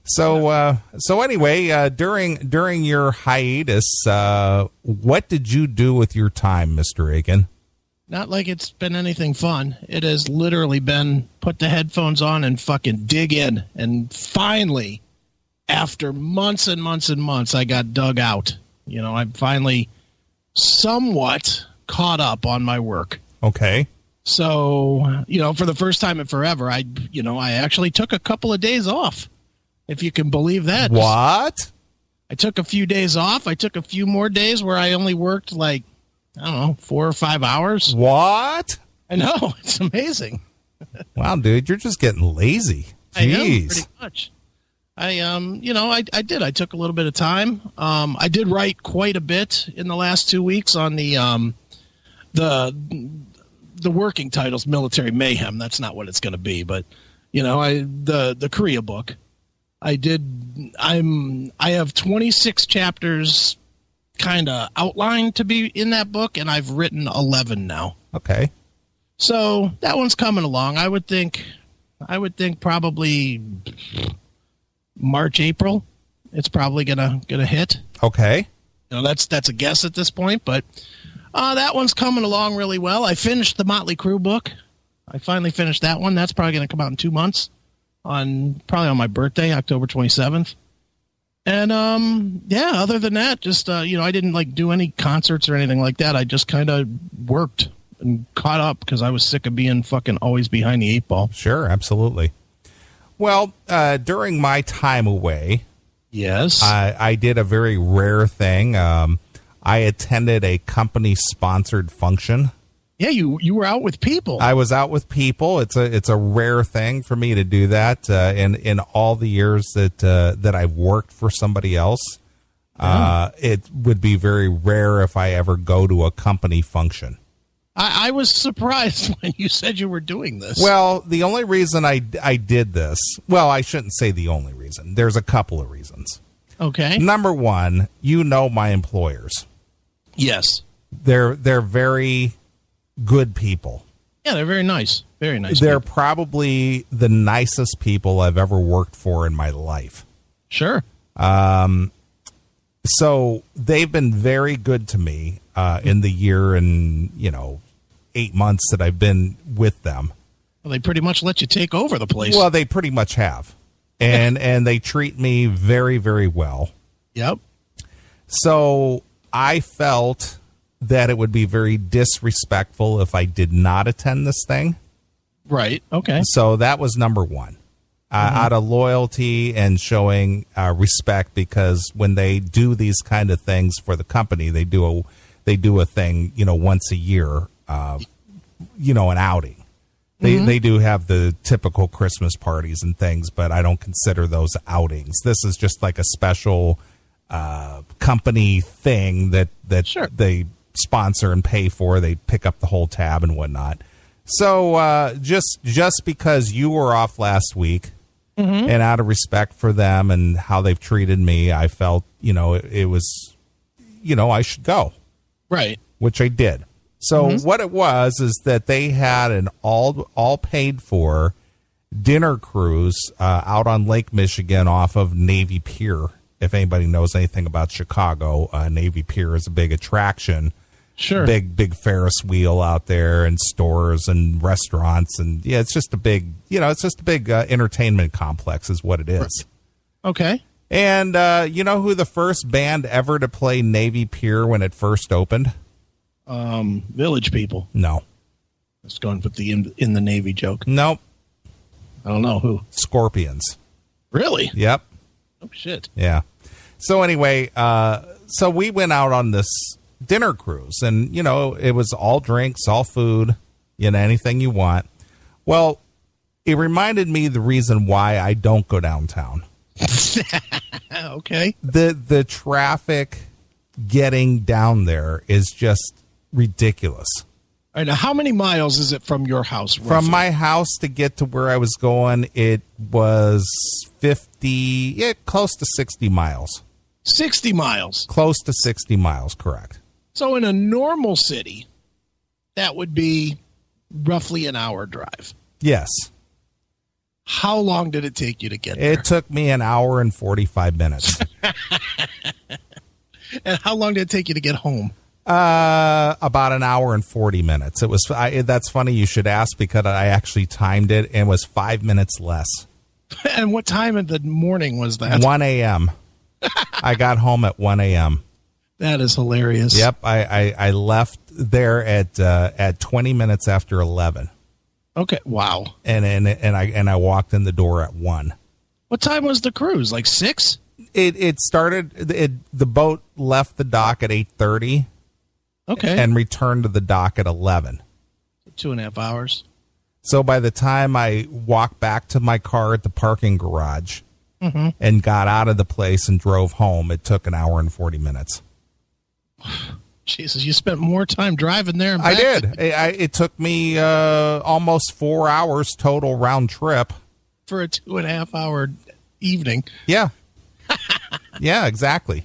So anyway, during your hiatus, what did you do with your time, Mr. Aiken? Not like it's been anything fun. It has literally been put the headphones on and fucking dig in. And finally, after months and months and months, I got dug out. I'm finally somewhat caught up on my work. Okay. So, for the first time in forever, I actually took a couple of days off. If you can believe that. What? I took a few days off. I took a few more days where I only worked 4 or 5 hours. What? I know. It's amazing. Wow, dude, you're just getting lazy. Jeez. I know, pretty much. I did. I took a little bit of time. I did write quite a bit in the last 2 weeks on the working titles, Military Mayhem. That's not what it's going to be, but the Korea book. I have 26 chapters kind of outlined to be in that book, and I've written 11 now. Okay. So that one's coming along. I would think probably March, April. It's probably gonna hit. Okay. That's a guess at this point, but that one's coming along really well. I finished the Motley Crue book. I finally finished that one. That's probably going to come out in 2 months. Probably on my birthday, October 27th. And, other than that, just, I didn't do any concerts or anything like that. I just kind of worked and caught up because I was sick of being fucking always behind the 8 ball. Sure. Absolutely. Well, during my time away. Yes. I did a very rare thing. I attended a company sponsored function. Yeah, you were out with people. I was out with people. It's a rare thing for me to do that. In all the years that I've worked for somebody else, it would be very rare if I ever go to a company function. I was surprised when you said you were doing this. Well, the only reason I did this, well, I shouldn't say the only reason. There's a couple of reasons. Okay. Number one, my employers. Yes. They're very good people. Yeah, they're very nice. Very nice. They're people. probably the nicest people I've ever worked for in my life. Sure. So they've been very good to me in the year and, 8 months that I've been with them. Well, they pretty much let you take over the place. Well, they pretty much have. And they treat me very, very well. Yep. So I felt that it would be very disrespectful if I did not attend this thing. Right. Okay. So that was number one. Out of loyalty and showing respect, because when they do these kind of things for the company, they do a thing, once a year, an outing. They do have the typical Christmas parties and things, but I don't consider those outings. This is just like a special company thing that Sure. they sponsor and pay for. They pick up the whole tab and whatnot. So just because you were off last week, and out of respect for them and how they've treated me, I felt it was I should go, right, which I did. So what it was is that they had an all paid for dinner cruise out on Lake Michigan off of Navy Pier. If anybody knows anything about Chicago, Navy Pier is a big attraction. Sure. Big Ferris wheel out there and stores and restaurants. And yeah, it's just a big, entertainment complex is what it is. Okay. And you know who the first band ever to play Navy Pier when it first opened? Village People. No. Let's go with the in the Navy joke. Nope. I don't know who. Scorpions. Really? Yep. Oh, shit. Yeah. So anyway, so we went out on this dinner cruise, and it was all drinks, all food, anything you want. Well, it reminded me the reason why I don't go downtown. Okay. The traffic getting down there is just ridiculous. All right, now how many miles is it from your house? Roughly? From my house to get to where I was going, it was 50, close to 60 miles. 60 miles. Close to 60 miles, correct. So in a normal city, that would be roughly an hour drive. Yes. How long did it take you to get there? It took me an hour and 45 minutes. And how long did it take you to get home? About an hour and 40 minutes. It was. That's funny you should ask, because I actually timed it, and it was 5 minutes less. And what time in the morning was that? 1 a.m. I got home at 1 a.m. That is hilarious. Yep, I left there at 20 minutes after 11. Okay, wow. And I walked in the door at 1. What time was the cruise? Like 6? It started. The boat left the dock at 8:30. Okay. And returned to the dock at 11. 2.5 hours. So by the time I walked back to my car at the parking garage and got out of the place and drove home, it took an hour and 40 minutes. Jesus, you spent more time driving there and back. I did. It took me almost 4 hours total round trip. For a 2.5 hour evening. Yeah. Yeah, exactly.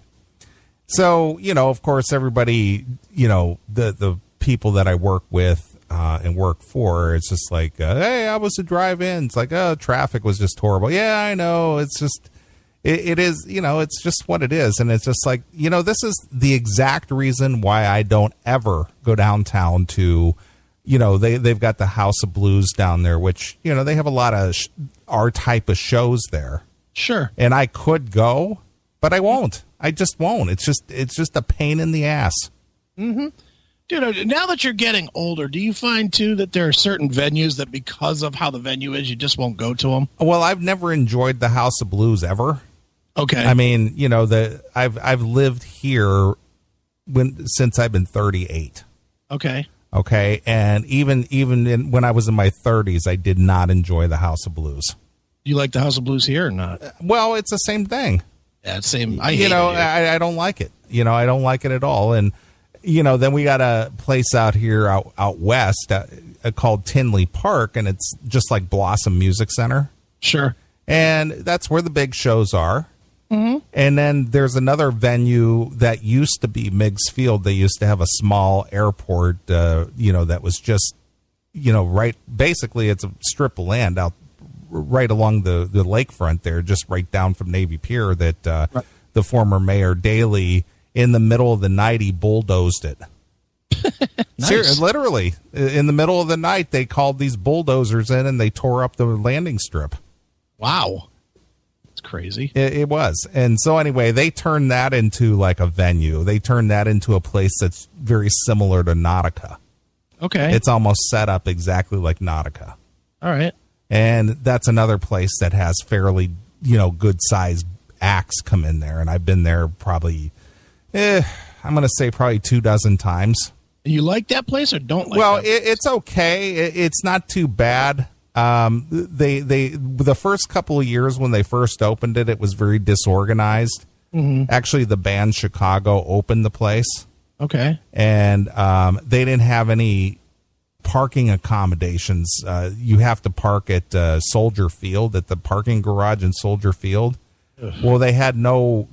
So, of course, everybody, the people that I work with and work for, it's just like, hey, I was to drive in. It's like, oh, traffic was just horrible. Yeah, I know. It's just, it is, it's just what it is. And it's just like, this is the exact reason why I don't ever go downtown to, they've got the House of Blues down there, which, they have a lot of our type of shows there. Sure. And I could go, but I won't. I just won't. It's just a pain in the ass. Mm-hmm. Dude, now that you're getting older, do you find, too, that there are certain venues that because of how the venue is, you just won't go to them? Well, I've never enjoyed the House of Blues ever. Okay. I mean, I've lived here since I've been 38. Okay. Okay. And even when I was in my 30s, I did not enjoy the House of Blues. Do you like the House of Blues here or not? Well, it's the same thing. Yeah, same. I don't like it. I don't like it at all. And, then we got a place out here out west called Tinley Park, and it's just like Blossom Music Center. Sure. And that's where the big shows are. Mm-hmm. And then there's another venue that used to be Meigs Field. They used to have a small airport, that was just, right. Basically, it's a strip of land out right along the lakefront there, just right down from Navy Pier, that right. The former Mayor Daley, in the middle of the night, he bulldozed it. Nice. Literally, in the middle of the night, they called these bulldozers in and they tore up the landing strip. Wow. That's crazy. It was. And so anyway, they turned that into like a venue. They turned that into a place that's very similar to Nautica. Okay. It's almost set up exactly like Nautica. All right. And that's another place that has fairly, good sized acts come in there. And I've been there probably, I'm going to say probably 24 times. You like that place or don't like well, that place? It's okay. It's not too bad. The first couple of years when they first opened it, it was very disorganized. Mm-hmm. Actually, the band Chicago opened the place. Okay. And they didn't have any parking accommodations. You have to park at Soldier Field, at the parking garage in Soldier Field. Ugh. Well, they had no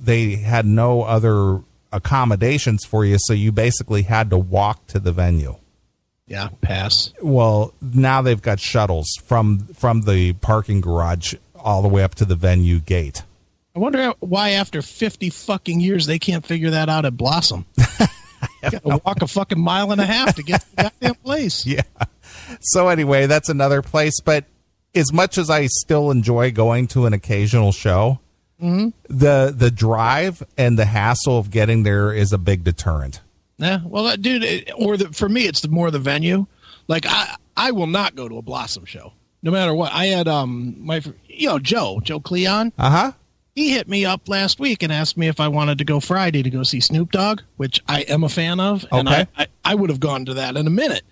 other accommodations for you, so you basically had to walk to the venue. Yeah, pass. Well, now they've got shuttles from the parking garage all the way up to the venue gate. I wonder why after 50 fucking years they can't figure that out at Blossom. You got to walk a fucking 1.5 miles to get to the goddamn place. Yeah. So anyway, that's another place. But as much as I still enjoy going to an occasional show, mm-hmm. the drive and the hassle of getting there is a big deterrent. Yeah, well, dude, for me, it's more the venue. Like, I will not go to a Blossom show, no matter what. I had Joe Cleon. Uh-huh. He hit me up last week and asked me if I wanted to go Friday to go see Snoop Dogg, which I am a fan of. Okay. And I would have gone to that in a minute.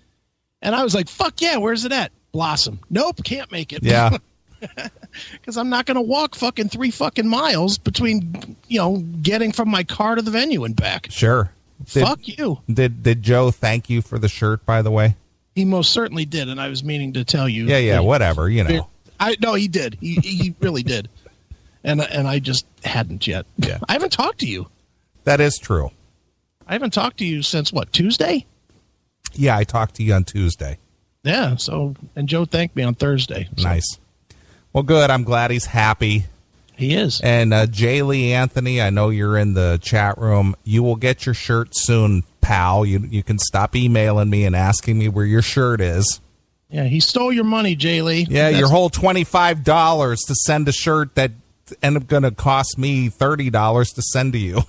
And I was like, fuck yeah, where's it at? Blossom. Nope, can't make it. Yeah. Because I'm not going to walk fucking 3 fucking miles between, getting from my car to the venue and back. Sure. Fuck you. Did Joe thank you for the shirt, by the way? He most certainly did, and I was meaning to tell you. Yeah, whatever, No, he did. He really did. And I just hadn't yet. Yeah. I haven't talked to you. That is true. I haven't talked to you since, Tuesday? Yeah, I talked to you on Tuesday. Yeah, and Joe thanked me on Thursday. So. Nice. Well, good. I'm glad he's happy. He is. And J. Lee Anthony, I know you're in the chat room. You will get your shirt soon, pal. You can stop emailing me and asking me where your shirt is. Yeah, he stole your money, J. Lee. Yeah, your whole $25 to send a shirt that ended up going to cost me $30 to send to you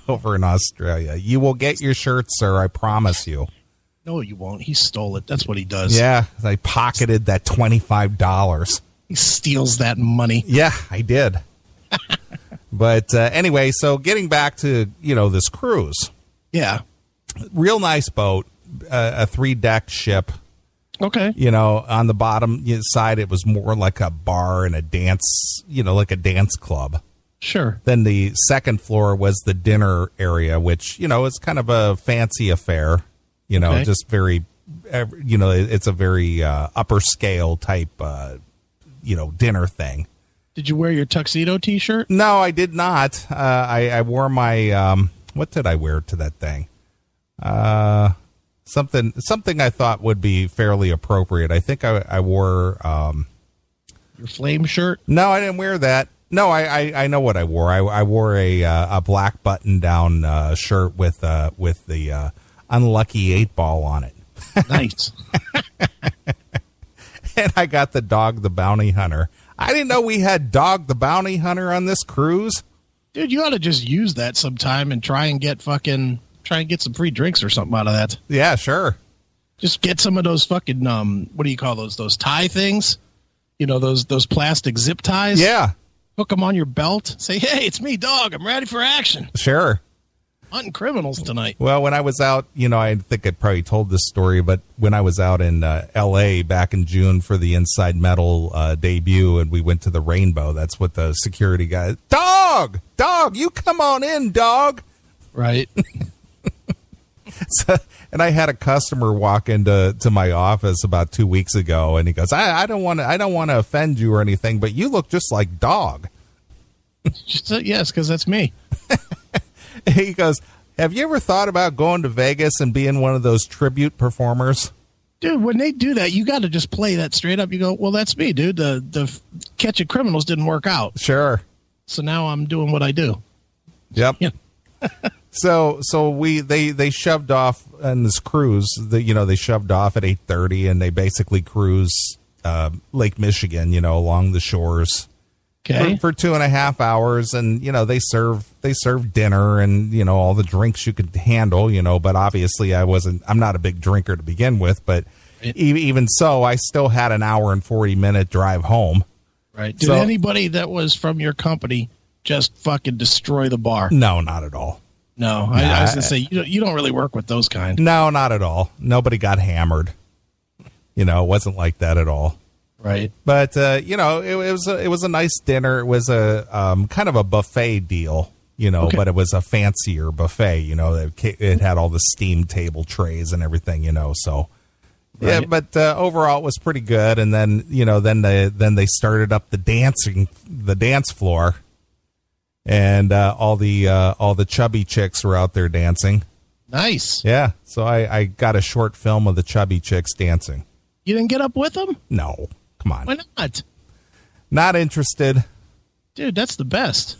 over in Australia. You will get your shirt, sir. I promise you. No, you won't. He stole it. That's what he does. Yeah, I pocketed that $25. He steals that money. Yeah, I did. But anyway, so getting back to, this cruise. Yeah. Real nice boat, a 3-deck ship. Okay. On the bottom side, it was more like a bar and a dance, like a dance club. Sure. Then the second floor was the dinner area, which, is kind of a fancy affair, Okay. just very, it's a very upper scale type, dinner thing. Did you wear your tuxedo T-shirt? No, I did not. I wore my, what did I wear to that thing? Something I thought would be fairly appropriate. I think I wore, your flame shirt? No, I didn't wear that. No, I know what I wore. I wore a black button-down shirt with the unlucky 8-ball on it. Nice. And I got the Dog the Bounty Hunter. I didn't know we had Dog the Bounty Hunter on this cruise. Dude, you ought to just use that sometime and try and get some free drinks or something out of that. Yeah, sure. Just get some of those fucking what do you call those tie things? Those plastic zip ties. Yeah. Hook them on your belt. Say, hey, it's me, Dog. I'm ready for action. Sure. Hunting criminals tonight. Well, when I was out, I think I probably told this story, but when I was out in L.A. back in June for the Inside Metal debut, and we went to the Rainbow, that's what the security guy, Dog, you come on in, Dog. Right. So, and I had a customer walk into my office about 2 weeks ago, and he goes, I don't want to offend you or anything, but you look just like Dog. Yes, because that's me. He goes, have you ever thought about going to Vegas and being one of those tribute performers? Dude, when they do that, you got to just play that straight up. You go, well, that's me, dude. The catching criminals didn't work out. Sure. So now I'm doing what I do. Yep. Yeah. So they shoved off on this cruise. They shoved off at 8:30, and they basically cruise Lake Michigan, along the shores. Okay. For 2.5 hours, and they serve dinner and all the drinks you could handle, but obviously I'm not a big drinker to begin with, but even so, I still had an hour and 40-minute drive home. Right. Did anybody that was from your company just fucking destroy the bar? No, not at all. No, I was gonna say you don't really work with those kind. No, not at all. Nobody got hammered. It wasn't like that at all. Right. But it was a nice dinner. It was a kind of a buffet deal, Okay. but it was a fancier buffet. It had all the steam table trays and everything. So yeah. Right. But overall, it was pretty good. And then then they started up the dance floor, and all the chubby chicks were out there dancing. Nice. Yeah. So I got a short film of the chubby chicks dancing. You didn't get up with them? No. Come on. Why not? Not interested. Dude, that's the best.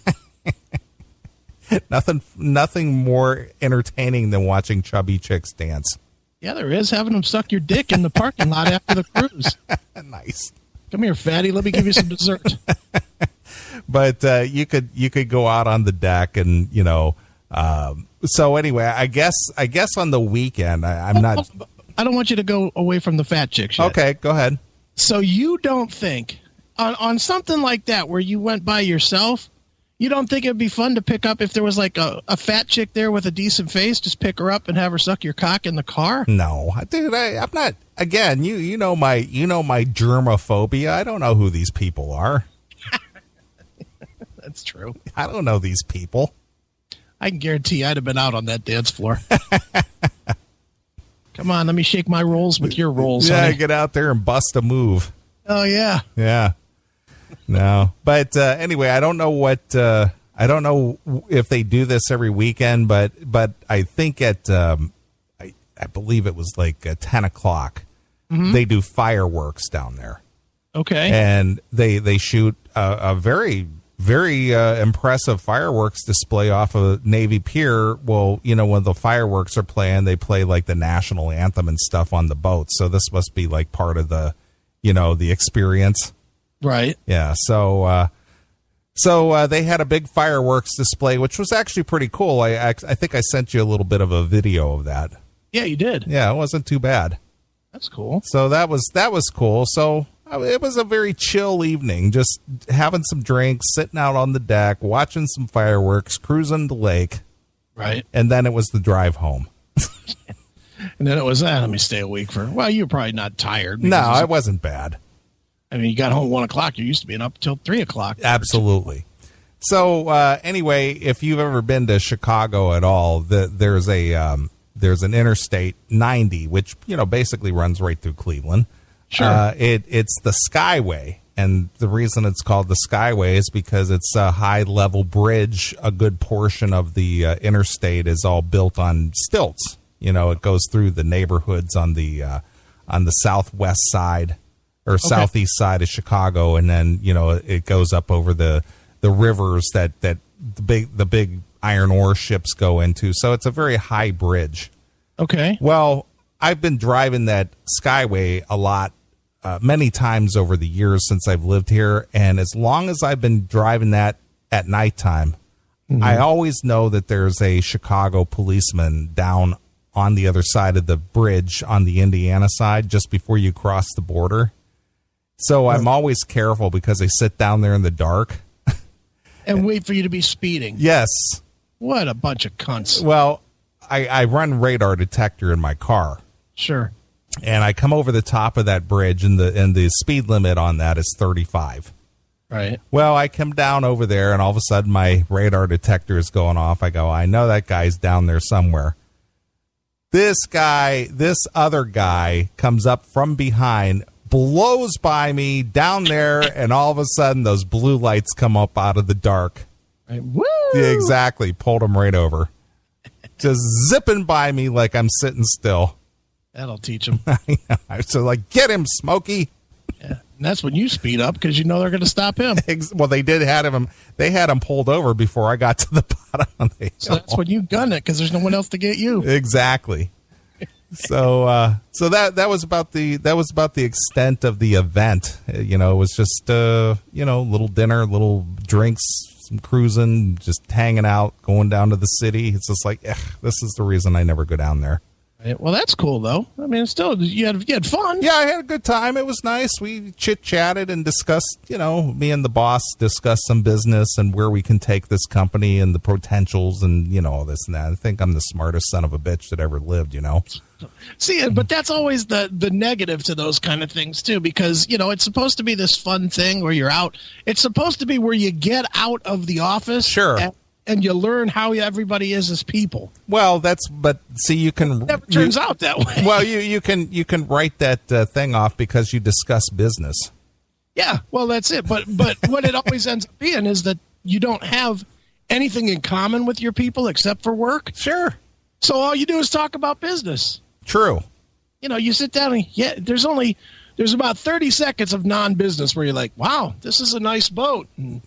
Nothing more entertaining than watching chubby chicks dance. Yeah, there is. Having them suck your dick in the parking lot after the cruise. Nice. Come here, fatty. Let me give you some dessert. But you could go out on the deck and So anyway, I guess on the weekend I'm not. I don't want you to go away from the fat chicks yet. Okay, go ahead. So you don't think on something like that where you went by yourself, you don't think it'd be fun to pick up if there was like a fat chick there with a decent face, just pick her up and have her suck your cock in the car? No, dude, I'm not. Again, you know my germophobia. I don't know who these people are. That's true. I don't know these people. I can guarantee I'd have been out on that dance floor. Come on, let me shake my rolls with your rolls. Yeah, honey. get out there and bust a move. Oh yeah. Yeah. No, but anyway, I don't know I don't know if they do this every weekend, but I think at I believe it was like 10 o'clock. Mm-hmm. They do fireworks down there. Okay. And they shoot a very, very impressive fireworks display off of Navy Pier. Well, when the fireworks are playing, they play like the national anthem and stuff on the boat. So this must be like part of the, the experience. Right. Yeah. So they had a big fireworks display, which was actually pretty cool. I think I sent you a little bit of a video of that. Yeah, you did. Yeah, it wasn't too bad. That's cool. So that was cool. So it was a very chill evening, just having some drinks, sitting out on the deck, watching some fireworks, cruising the lake. Right. And then it was the drive home. And then it was, let me stay awake well, you're probably not tired. No, I wasn't bad. I mean, you got home 1 o'clock. You're used to being up till 3 o'clock. Absolutely. So anyway, if you've ever been to Chicago at all, there's an Interstate 90, which, basically runs right through Cleveland. Sure. It's the Skyway. And the reason it's called the Skyway is because it's a high-level bridge. A good portion of the interstate is all built on stilts. It goes through the neighborhoods on the southwest side or southeast side of Chicago, and then it goes up over the rivers that the big iron ore ships go into. So it's a very high bridge. Okay. Well, I've been driving that Skyway a lot, many times over the years since I've lived here, and as long as I've been driving that at nighttime, I always know that there's a Chicago policeman down on the other side of the bridge on the Indiana side just before you cross the border. So I'm always careful because they sit down there in the dark. And wait for you to be speeding. Yes. What a bunch of cunts. Well, I run radar detector in my car. Sure. And I come over the top of that bridge, and the speed limit on that is 35. Right. Well, I come down over there, and all of a sudden my radar detector is going off. I go, I know that guy's down there somewhere. This other guy comes up from behind, blows by me down there, and all of a sudden those blue lights come up out of the dark. Right. Woo! Yeah, exactly. Pulled him right over. Just zipping by me like I'm sitting still. That'll teach him. So get him, Smokey. Yeah. And that's when you speed up because they're going to stop him. Well, they had him pulled over before I got to the bottom of the hill. So that's when you gun it because there's no one else to get you. Exactly. So that was about the extent of the event. It was just little dinner, little drinks, some cruising, just hanging out, going down to the city. It's just like, this is the reason I never go down there. Right. Well, that's cool though. I mean, still you had fun. Yeah, I had a good time. It was nice. We chit-chatted and discussed, me and the boss discussed some business and where we can take this company and the potentials and, all this and that. I think I'm the smartest son of a bitch that ever lived, See, but that's always the negative to those kind of things too, because, it's supposed to be this fun thing where you're out. It's supposed to be where you get out of the office. Sure. And you learn how everybody is as people. Well, you can. It never turns out that way. Well, you can write that thing off because you discuss business. Yeah, well, that's it. But what it always ends up being is that you don't have anything in common with your people except for work. Sure. So all you do is talk about business. True. You sit down and there's about 30 seconds of non-business where you're like, wow, this is a nice boat. And,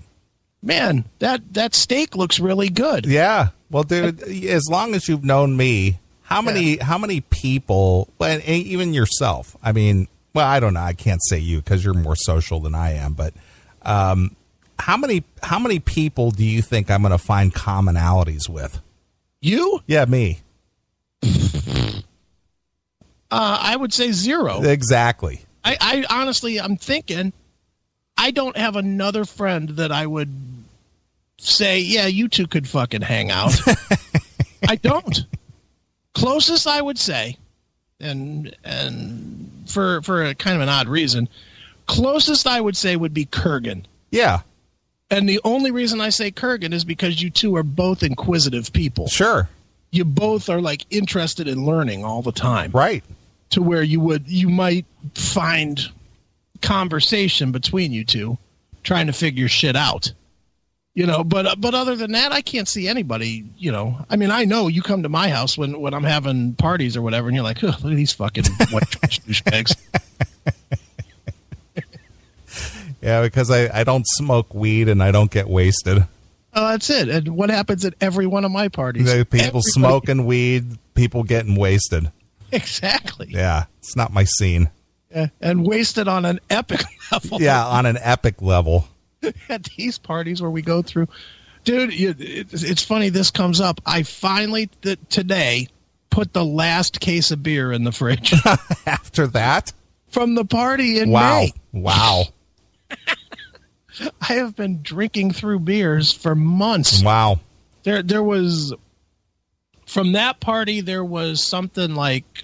man, that steak looks really good. Yeah. Well, dude, as long as you've known me, how many people, and even yourself, I mean, well, I don't know. I can't say you because you're more social than I am, but how many people do you think I'm going to find commonalities with? You? Yeah, me. I would say 0. Exactly. I honestly, I'm thinking I don't have another friend that I would say, yeah, you two could fucking hang out. I don't. Closest I would say, and for a kind of an odd reason, closest I would say would be Kurgan. Yeah. And the only reason I say Kurgan is because you two are both inquisitive people. Sure. You both are interested in learning all the time. Right. To where you might find conversation between you two trying to figure shit out. But other than that, I can't see anybody, I mean, I know you come to my house when I'm having parties or whatever, and you're like, oh, look at these fucking white trash douchebags. Yeah, because I don't smoke weed and I don't get wasted. Oh, that's it. And what happens at every one of my parties? People smoking weed, people getting wasted. Exactly. Yeah, it's not my scene. Yeah, and wasted on an epic level. Yeah, on an epic level. At these parties where we go through. Dude, it's funny this comes up. I finally, today, put the last case of beer in the fridge. After that? From the party in May. Wow. I have been drinking through beers for months. Wow. There was, from that party, there was something like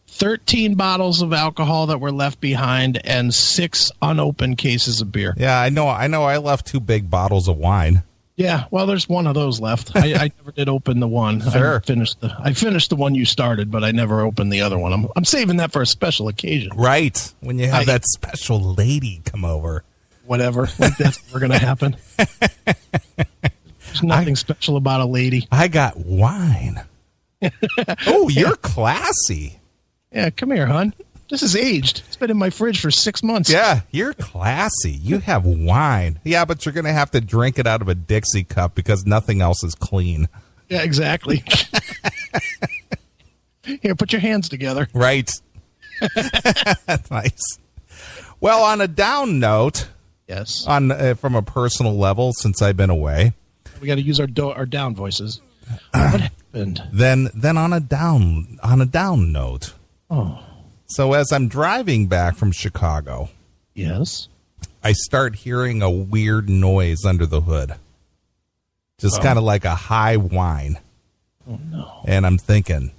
13 bottles of alcohol that were left behind and 6 unopened cases of beer. Yeah, I know. I left 2 big bottles of wine. Yeah, well, there's one of those left. I never did open the one. Sure. I finished the one you started, but I never opened the other one. I'm saving that for a special occasion. Right, when you have that special lady come over. Whatever. Like that's never going to happen. There's nothing special about a lady. I got wine. Oh, you're classy. Yeah, come here, hon. This is aged. It's been in my fridge for 6 months. Yeah, you're classy. You have wine. Yeah, but you're going to have to drink it out of a Dixie cup because nothing else is clean. Yeah, exactly. Here, put your hands together. Right. Nice. Well, on a down note, yes, from a personal level, since I've been away, we got to use our down voices. What happened? Then on a down note. Oh. So as I'm driving back from Chicago, yes, I start hearing a weird noise under the hood. Just kind of like a high whine. Oh no. And I'm thinking,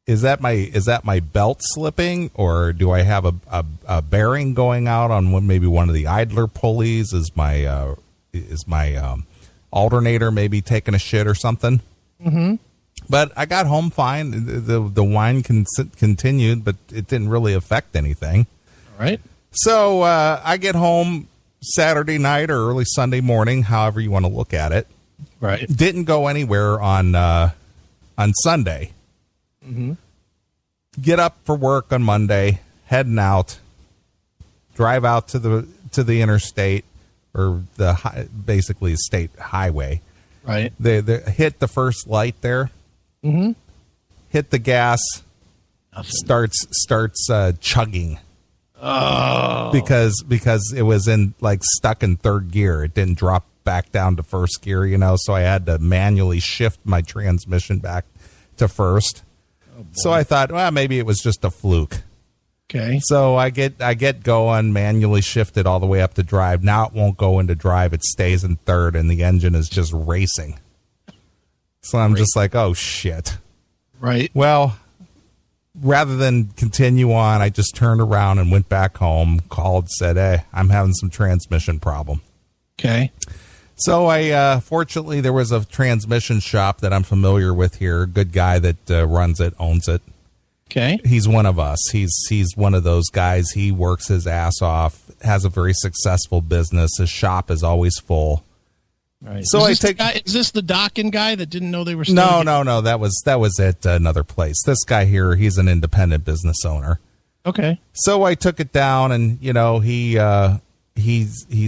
is that my belt slipping, or do I have a bearing going out on maybe one of the idler pulleys? Is my alternator maybe taking a shit or something? Mm-hmm. But I got home fine. The whine continued, but it didn't really affect anything. All right. So I get home Saturday night or early Sunday morning, however you want to look at it. Right. Didn't go anywhere on Sunday. Mm-hmm. Get up for work on Monday, heading out, drive out to the interstate or basically state highway. Right. They hit the first light there. Mm-hmm. Hit the gas. Nothing. Starts chugging. Oh. Because it was stuck in third gear. It didn't drop back down to first gear, so I had to manually shift my transmission back to first. Oh, so I thought, well, maybe it was just a fluke. Okay. So I get going, manually shift it all the way up to drive. Now it won't go into drive. It stays in third, and the engine is just racing. So I'm just like, oh, shit. Right. Well, rather than continue on, I just turned around and went back home, called, said, hey, I'm having some transmission problem. Okay. So fortunately, there was a transmission shop that I'm familiar with here. Good guy that runs it, owns it. Okay. He's one of us. He's one of those guys. He works his ass off, has a very successful business. His shop is always full. Right. So is this the docking guy that didn't know they were still No. That was at another place. This guy here, he's an independent business owner. Okay. So I took it down, and he's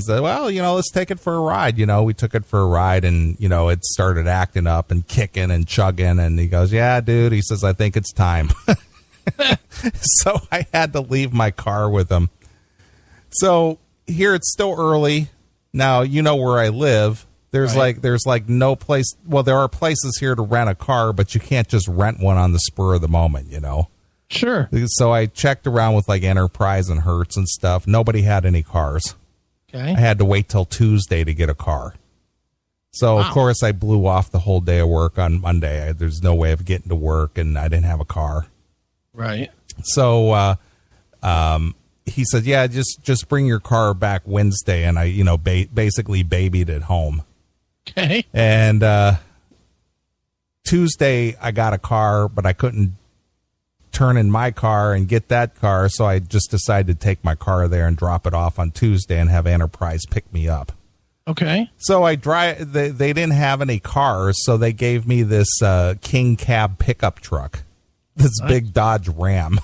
like, well, let's take it for a ride. We took it for a ride, and it started acting up and kicking and chugging, and he goes, yeah, dude. He says, I think it's time. So I had to leave my car with him. So here it's still early. Now, where I live. There's no place. Well, there are places here to rent a car, but you can't just rent one on the spur of the moment, Sure. So I checked around with Enterprise and Hertz and stuff. Nobody had any cars. Okay. I had to wait till Tuesday to get a car. So, Of course, I blew off the whole day of work on Monday. There's no way of getting to work, and I didn't have a car. Right. So he said, yeah, just bring your car back Wednesday, and I, basically babied it home. Okay. And Tuesday I got a car, but I couldn't turn in my car and get that car, so I just decided to take my car there and drop it off on Tuesday and have Enterprise pick me up. Okay. So I drive. They didn't have any cars, so they gave me this King Cab pickup truck, this big Dodge Ram.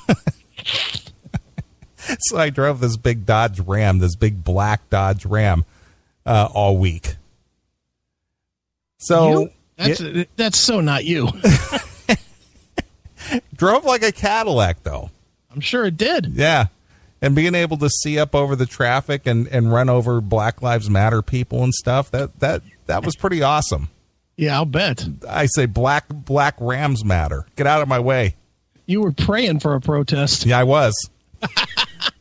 So I drove this big Dodge Ram, this big black Dodge Ram, all week. So that's so not you. Drove like a Cadillac, though. I'm sure it did. Yeah. And being able to see up over the traffic and run over Black Lives Matter people and stuff, that was pretty awesome. Yeah, I'll bet. I say black Rams matter. Get out of my way. You were praying for a protest. Yeah, I was.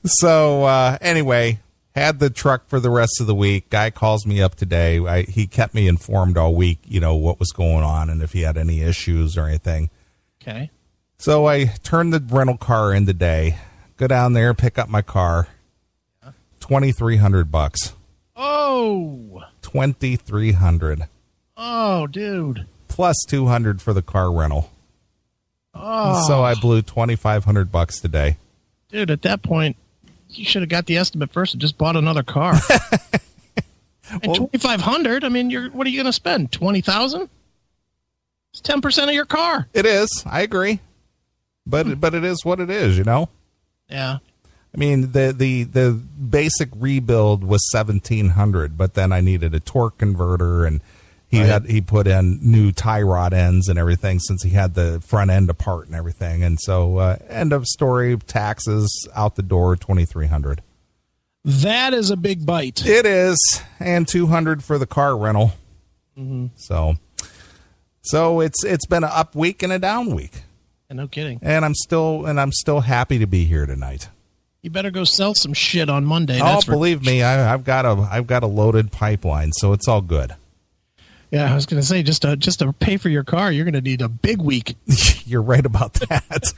So anyway, had the truck for the rest of the week. Guy calls me up today. He kept me informed all week, what was going on and if he had any issues or anything. Okay. So I turned the rental car in today. Go down there, pick up my car. $2,300. Oh. $2,300. Oh, dude. Plus $200 for the car rental. Oh. So I blew $2,500 today. Dude, at that point, you should have got the estimate first and just bought another car. And $2,500. I mean, what are you going to spend? $20,000? It's 10% of your car. It is. I agree. But it is what it is, Yeah. I mean, the basic rebuild was $1,700, but then I needed a torque converter, and he put in new tie rod ends and everything since he had the front end apart and everything. And so end of story, taxes out the door, $2,300. That is a big bite. It is, and $200 for the car rental. Mm-hmm. So it's been an up week and a down week. And no kidding. And I'm still happy to be here tonight. You better go sell some shit on Monday. Believe me, I've got a loaded pipeline, so it's all good. Yeah, I was going to say just to pay for your car, you're going to need a big week. You're right about that.